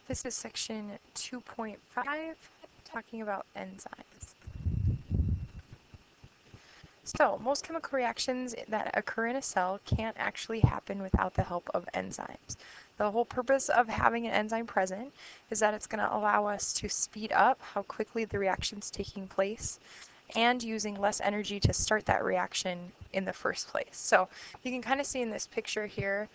This is section 2.5, talking about enzymes. So, most chemical reactions that occur in a cell can't actually happen without the help of enzymes. The whole purpose of having an enzyme present is that it's going to allow us to speed up how quickly the reaction's taking place and using less energy to start that reaction in the first place. So, you can kind of see in this picture here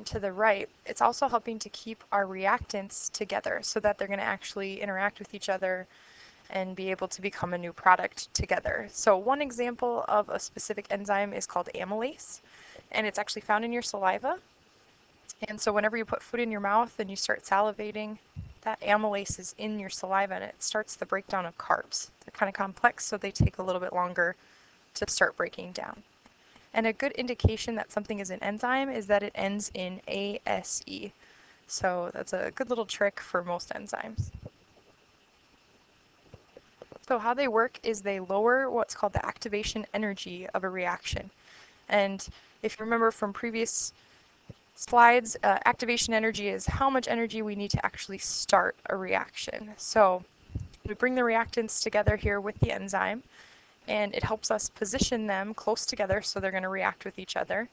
to the right, it's also helping to keep our reactants together so that they're going to actually interact with each other and be able to become a new product together. So one example of a specific enzyme is called amylase, and it's actually found in your saliva. And so whenever you put food in your mouth and you start salivating, that amylase is in your saliva and it starts the breakdown of carbs. They're kind of complex, so they take a little bit longer to start breaking down. And a good indication that something is an enzyme is that it ends in ASE. So that's a good little trick for most enzymes. So how they work is they lower what's called the activation energy of a reaction. And if you remember from previous slides, activation energy is how much energy we need to actually start a reaction. So we bring the reactants together here with the enzyme, and it helps us position them close together so they're going to react with each other.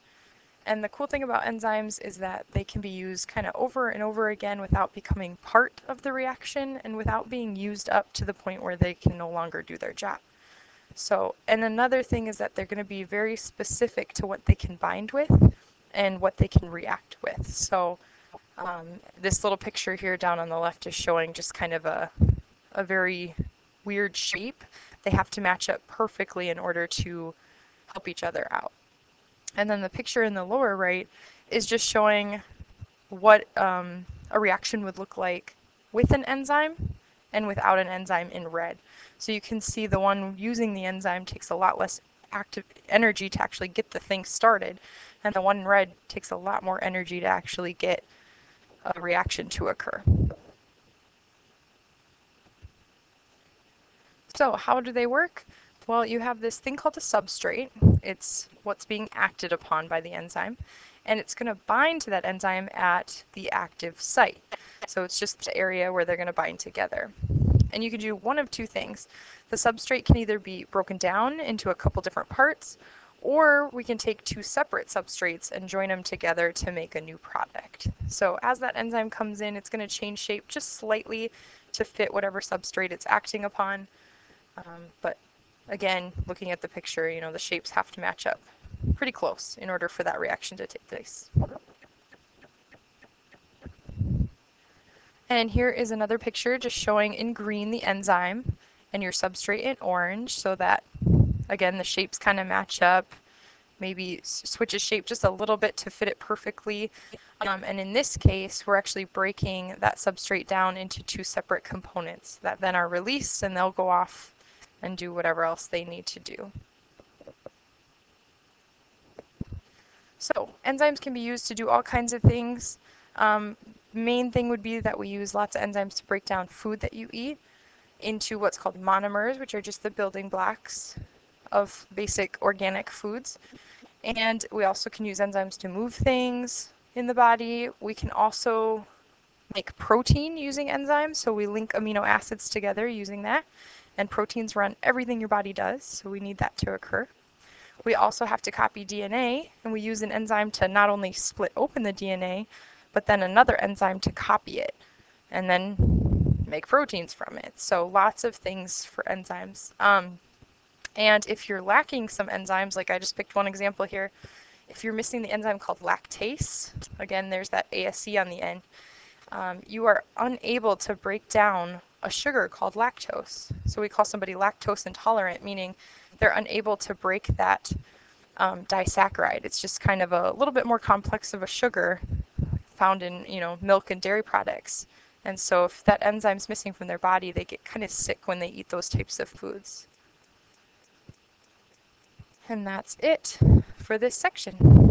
And the cool thing about enzymes is that they can be used kind of over and over again without becoming part of the reaction and without being used up to the point where they can no longer do their job. So, and another thing is that they're going to be very specific to what they can bind with and what they can react with. So this little picture here down on the left is showing just kind of a very weird shape. They have to match up perfectly in order to help each other out. And then the picture in the lower right is just showing what a reaction would look like with an enzyme and without an enzyme in red. So you can see the one using the enzyme takes a lot less active energy to actually get the thing started, and the one in red takes a lot more energy to actually get a reaction to occur. So how do they work? Well, you have this thing called a substrate. It's what's being acted upon by the enzyme, and it's going to bind to that enzyme at the active site. So it's just the area where they're going to bind together. And you can do one of two things. The substrate can either be broken down into a couple different parts, or we can take two separate substrates and join them together to make a new product. So as that enzyme comes in, it's going to change shape just slightly to fit whatever substrate it's acting upon. But again, looking at the picture, you know, the shapes have to match up pretty close in order for that reaction to take place. And here is another picture just showing in green the enzyme and your substrate in orange so that, again, the shapes kind of match up. Maybe switches shape just a little bit to fit it perfectly. And in this case, we're actually breaking that substrate down into two separate components that then are released and they'll go off and do whatever else they need to do. So enzymes can be used to do all kinds of things. Main thing would be that we use lots of enzymes to break down food that you eat into what's called monomers, which are just the building blocks of basic organic foods. And we also can use enzymes to move things in the body. We can also make protein using enzymes, so we link amino acids together using that. And proteins run everything your body does, so we need that to occur. We also have to copy DNA, and we use an enzyme to not only split open the DNA, but then another enzyme to copy it, and then make proteins from it. So lots of things for enzymes. And if you're lacking some enzymes, like I just picked one example here, if you're missing the enzyme called lactase, again, there's that ASE on the end, you are unable to break down a sugar called lactose. So we call somebody lactose intolerant, meaning they're unable to break that disaccharide. It's just kind of a little bit more complex of a sugar found in, you know, milk and dairy products. And so if that enzyme's missing from their body, they get kind of sick when they eat those types of foods. And that's it for this section.